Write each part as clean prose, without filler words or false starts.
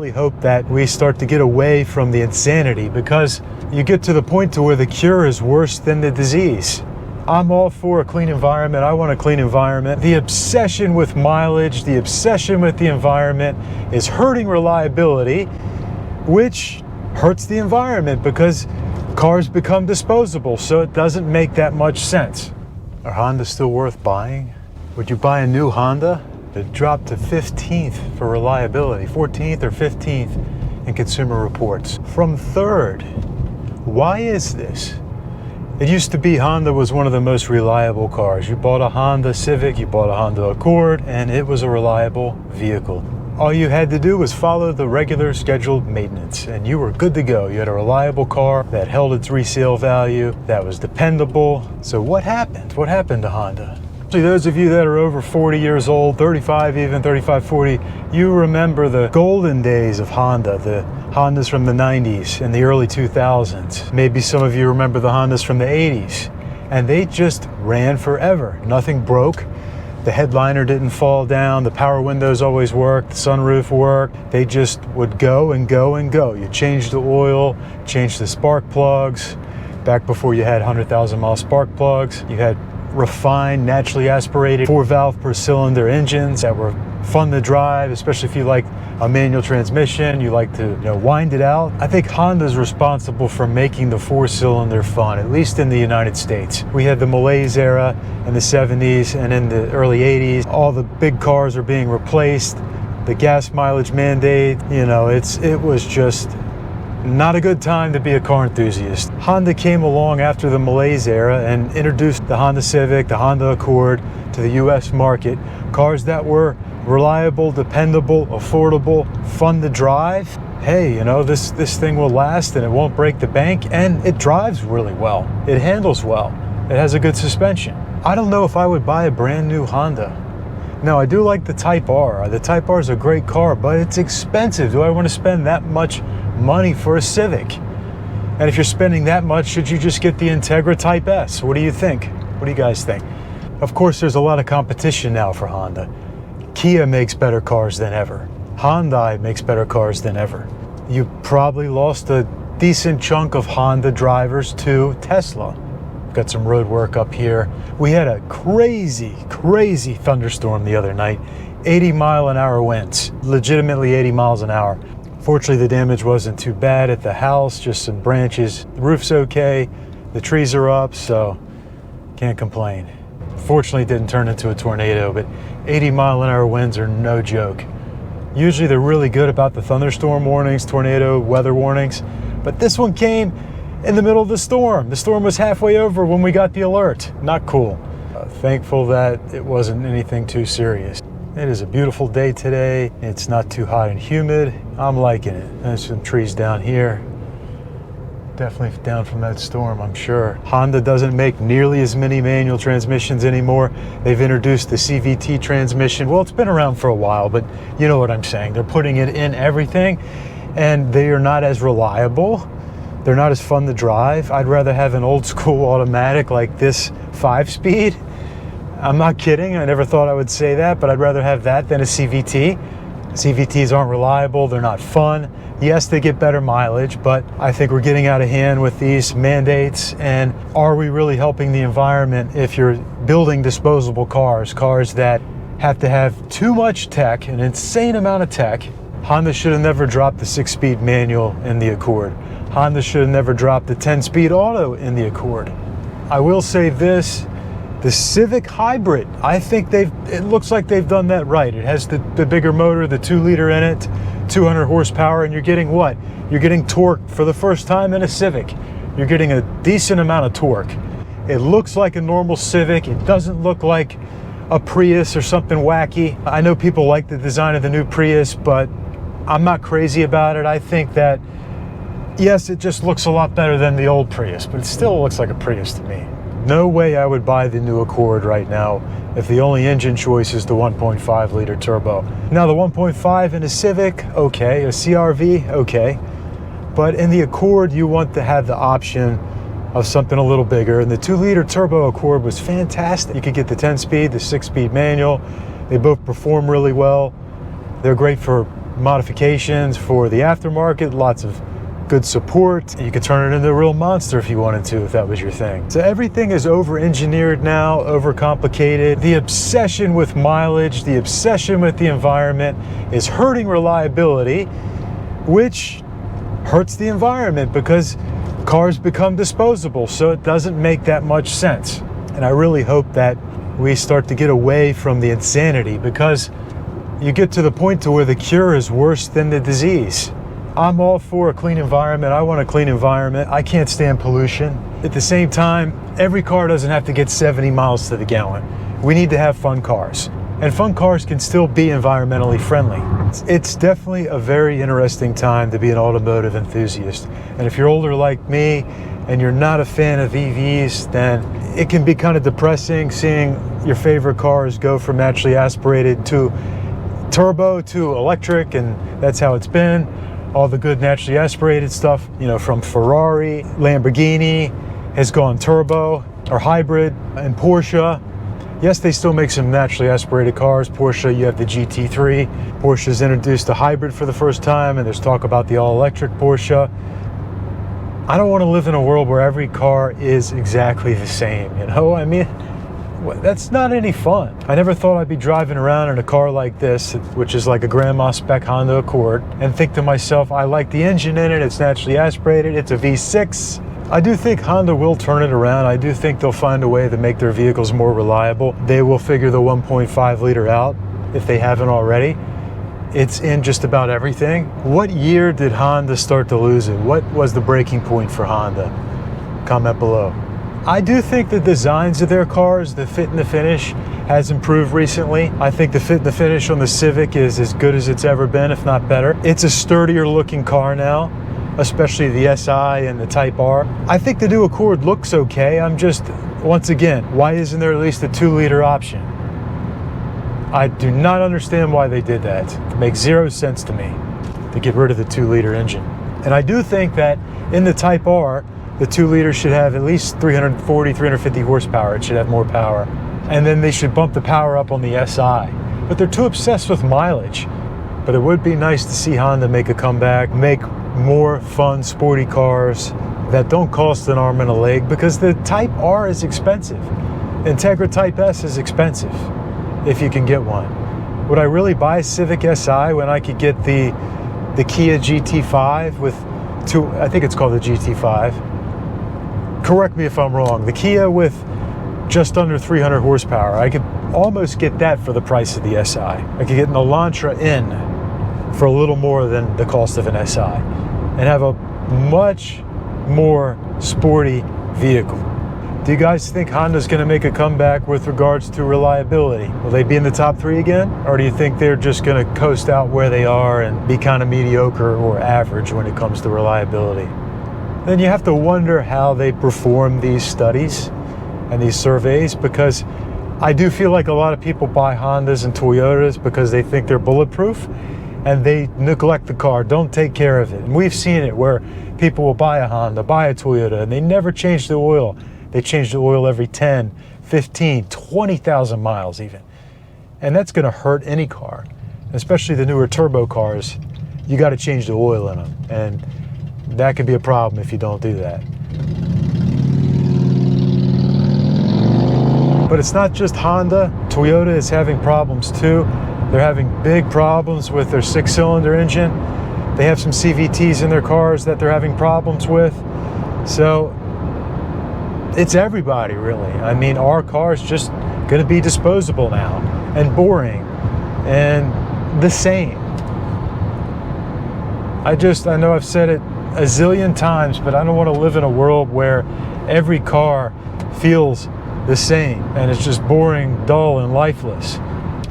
really hope that we start to get away from the insanity, because you get to the point to where the cure is worse than the disease. I'm all for a clean environment. I want a clean environment. The obsession with mileage, the obsession with the environment is hurting reliability, which hurts the environment because cars become disposable, so it doesn't make that much sense. Are Hondas still worth buying? Would you buy a new Honda? It dropped to 15th for reliability, 14th or 15th in Consumer Reports, from 3rd. Why is this? It used to be Honda was one of the most reliable cars. You bought a Honda Civic, you bought a Honda Accord, and it was a reliable vehicle. All you had to do was follow the regular scheduled maintenance, and you were good to go. You had a reliable car that held its resale value, that was dependable. So what happened? What happened to Honda? Those of you that are over 40 years old, 35 even, 35, 40, you remember the golden days of Honda, the Hondas from the 90s and the early 2000s. Maybe some of you remember the Hondas from the 80s, and they just ran forever. Nothing broke. The headliner didn't fall down. The power windows always worked. The sunroof worked. They just would go and go and go. You changed the oil, changed the spark plugs. Back before you had 100,000 mile spark plugs, you had refined, naturally aspirated 4-valve per cylinder engines that were fun to drive, especially if you like a manual transmission, you like to wind it out. I think Honda's responsible for making the 4-cylinder fun, at least in the United States. We had the malaise era in the 70s and in the early 80s. All the big cars are being replaced. The gas mileage mandate, it was just not a good time to be a car enthusiast. Honda came along after the malaise era and introduced the Honda Civic, the Honda Accord to the US market. Cars that were reliable, dependable, affordable, fun to drive. Hey, this thing will last and it won't break the bank, and it drives really well. It handles well. It has a good suspension. I don't know if I would buy a brand new Honda. Now, I do like the Type R. The Type R is a great car, but it's expensive. Do I want to spend that much money for a Civic? And if you're spending that much, should you just get the Integra Type S? What do you think? What do you guys think? Of course, there's a lot of competition now for Honda. Kia makes better cars than ever. Hyundai makes better cars than ever. You probably lost a decent chunk of Honda drivers to Tesla. Got some road work up here. We had a crazy thunderstorm the other night. 80-mile-an-hour winds, legitimately 80 miles an hour. Fortunately, the damage wasn't too bad at the house, just some branches. The roof's okay, the trees are up, so can't complain. Fortunately, it didn't turn into a tornado, but 80-mile-an-hour winds are no joke. Usually they're really good about the thunderstorm warnings, tornado weather warnings, but this one came in the middle of the storm. The storm was halfway over when we got the alert. Not cool. Thankful that it wasn't anything too serious. It is a beautiful day today. It's not too hot and humid. I'm liking it. There's some trees down here. Definitely down from that storm, I'm sure. Honda doesn't make nearly as many manual transmissions anymore. They've introduced the CVT transmission. Well, it's been around for a while, but you know what I'm saying. They're putting it in everything, and they are not as reliable. They're not as fun to drive. I'd rather have an old school automatic like this 5-speed. I'm not kidding. I never thought I would say that, but I'd rather have that than a CVT. CVTs aren't reliable. They're not fun. Yes, they get better mileage, but I think we're getting out of hand with these mandates. And are we really helping the environment if you're building disposable cars that have to have too much tech, an insane amount of tech? Honda should have never dropped the 6-speed manual in the Accord. Honda should have never dropped the 10-speed auto in the Accord. I will say this, the Civic Hybrid, I think it looks like they've done that right. It has the bigger motor, the 2-liter in it, 200 horsepower, and you're getting what? You're getting torque for the first time in a Civic. You're getting a decent amount of torque. It looks like a normal Civic. It doesn't look like a Prius or something wacky. I know people like the design of the new Prius, but I'm not crazy about it. I think that, yes, it just looks a lot better than the old Prius, but it still looks like a Prius to me. No way I would buy the new Accord right now if the only engine choice is the 1.5 liter turbo. Now the 1.5 in a Civic, okay, a CR-V, okay. But in the Accord, you want to have the option of something a little bigger. And the 2-liter turbo Accord was fantastic. You could get the 10-speed, the 6-speed manual. They both perform really well. They're great for modifications for the aftermarket, lots of good support. You could turn it into a real monster if you wanted to, if that was your thing. So everything is over-engineered now, over-complicated. The obsession with mileage, the obsession with the environment is hurting reliability, which hurts the environment because cars become disposable, so it doesn't make that much sense. And I really hope that we start to get away from the insanity, because you get to the point to where the cure is worse than the disease. I'm all for a clean environment. I want a clean environment. I can't stand pollution. At the same time, every car doesn't have to get 70 miles to the gallon. We need to have fun cars. And fun cars can still be environmentally friendly. It's definitely a very interesting time to be an automotive enthusiast. And if you're older like me and you're not a fan of EVs, then it can be kind of depressing seeing your favorite cars go from naturally aspirated to turbo to electric, and that's how it's been. All the good naturally aspirated stuff, you know, from Ferrari, Lamborghini has gone turbo or hybrid, and Porsche. Yes, they still make some naturally aspirated cars. Porsche, you have the GT3. Porsche's introduced a hybrid for the first time, and there's talk about the all-electric Porsche. I don't want to live in a world where every car is exactly the same, you know? I mean, that's not any fun. I never thought I'd be driving around in a car like this, which is like a grandma spec Honda Accord, and think to myself, I like the engine in it, it's naturally aspirated, it's a V6. I do think Honda will turn it around. I do think they'll find a way to make their vehicles more reliable. They will figure the 1.5 liter out if they haven't already. It's in just about everything. What year did Honda start to lose it? What was the breaking point for Honda? Comment below. I do think the designs of their cars, the fit and the finish, has improved recently. I think the fit and the finish on the Civic is as good as it's ever been, if not better. It's a sturdier looking car now, especially the SI and the Type R. I think the new Accord looks okay. I'm just, once again, why isn't there at least a 2-liter option? I do not understand why they did that. It makes zero sense to me to get rid of the 2-liter engine. And I do think that in the Type R, the 2-liter should have at least 340, 350 horsepower. It should have more power. And then they should bump the power up on the SI. But they're too obsessed with mileage. But it would be nice to see Honda make a comeback, make more fun, sporty cars that don't cost an arm and a leg, because the Type R is expensive. Integra Type S is expensive, if you can get one. Would I really buy a Civic Si when I could get the Kia GT5 with I think it's called the GT5. Correct me if I'm wrong. The Kia with just under 300 horsepower. I could almost get that for the price of the SI. I could get an Elantra in for a little more than the cost of an SI and have a much more sporty vehicle. Do you guys think Honda's going to make a comeback with regards to reliability? Will they be in the top 3 again? Or do you think they're just going to coast out where they are and be kind of mediocre or average when it comes to reliability? Then you have to wonder how they perform these studies and these surveys, because I do feel like a lot of people buy Hondas and Toyotas because they think they're bulletproof, and they neglect the car, don't take care of it. And we've seen it where people will buy a Honda, buy a Toyota, and they never change the oil. They change the oil every 10, 15, 20,000 miles even. And that's gonna hurt any car, especially the newer turbo cars. You gotta change the oil in them. And that could be a problem if you don't do that. But it's not just Honda. Toyota is having problems too. They're having big problems with their 6-cylinder engine. They have some CVTs in their cars that they're having problems with. So it's everybody really. I mean, our car's just gonna be disposable now, and boring, and the same. I know I've said it a zillion times, but I don't want to live in a world where every car feels the same and it's just boring, dull, and lifeless.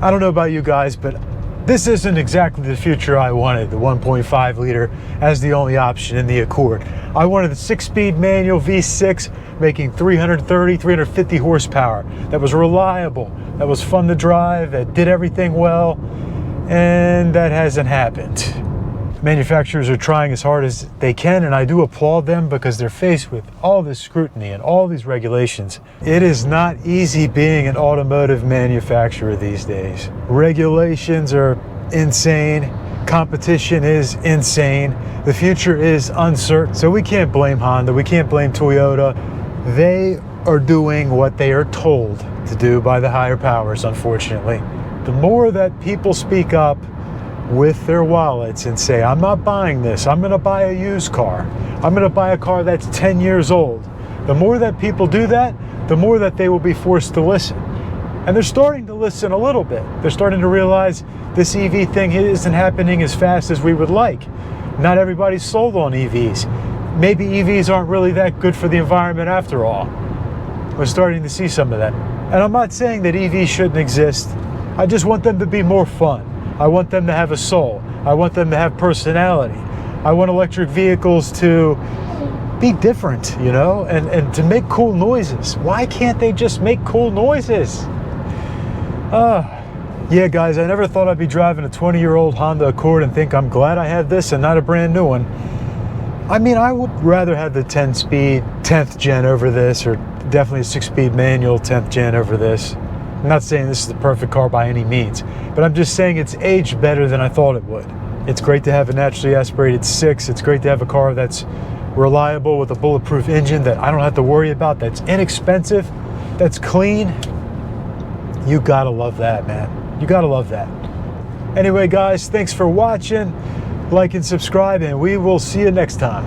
I don't know about you guys, but this isn't exactly the future I wanted, the 1.5 liter as the only option in the Accord. I wanted the 6-speed manual V6 making 330, 350 horsepower. That was reliable, that was fun to drive, that did everything well, and that hasn't happened. Manufacturers are trying as hard as they can, and I do applaud them because they're faced with all this scrutiny and all these regulations. It is not easy being an automotive manufacturer these days. Regulations are insane. competition is insane. The future is uncertain. So we can't blame Honda. We can't blame Toyota. They are doing what they are told to do by the higher powers, unfortunately. The more that people speak up with their wallets and say, I'm not buying this, I'm going to buy a used car, I'm going to buy a car that's 10 years old, the more that people do that, the more that they will be forced to listen. And they're starting to listen a little bit. They're starting to realize this EV thing isn't happening as fast as we would like. Not everybody's sold on EVs. Maybe EVs aren't really that good for the environment after all. We're starting to see some of that. And I'm not saying that EVs shouldn't exist. I just want them to be more fun. I want them to have a soul. I want them to have personality. I want electric vehicles to be different, you know, and to make cool noises. Why can't they just make cool noises? Yeah, guys, I never thought I'd be driving a 20-year-old Honda Accord and think I'm glad I have this and not a brand new one. I mean, I would rather have the 10-speed 10th gen over this, or definitely a 6-speed manual 10th gen over this. I'm not saying this is the perfect car by any means, but I'm just saying it's aged better than I thought it would. It's great to have a naturally aspirated 6. It's great to have a car that's reliable with a bulletproof engine that I don't have to worry about, that's inexpensive, that's clean. You gotta love that, man. You gotta love that. Anyway, guys, thanks for watching. Like and subscribe, and we will see you next time.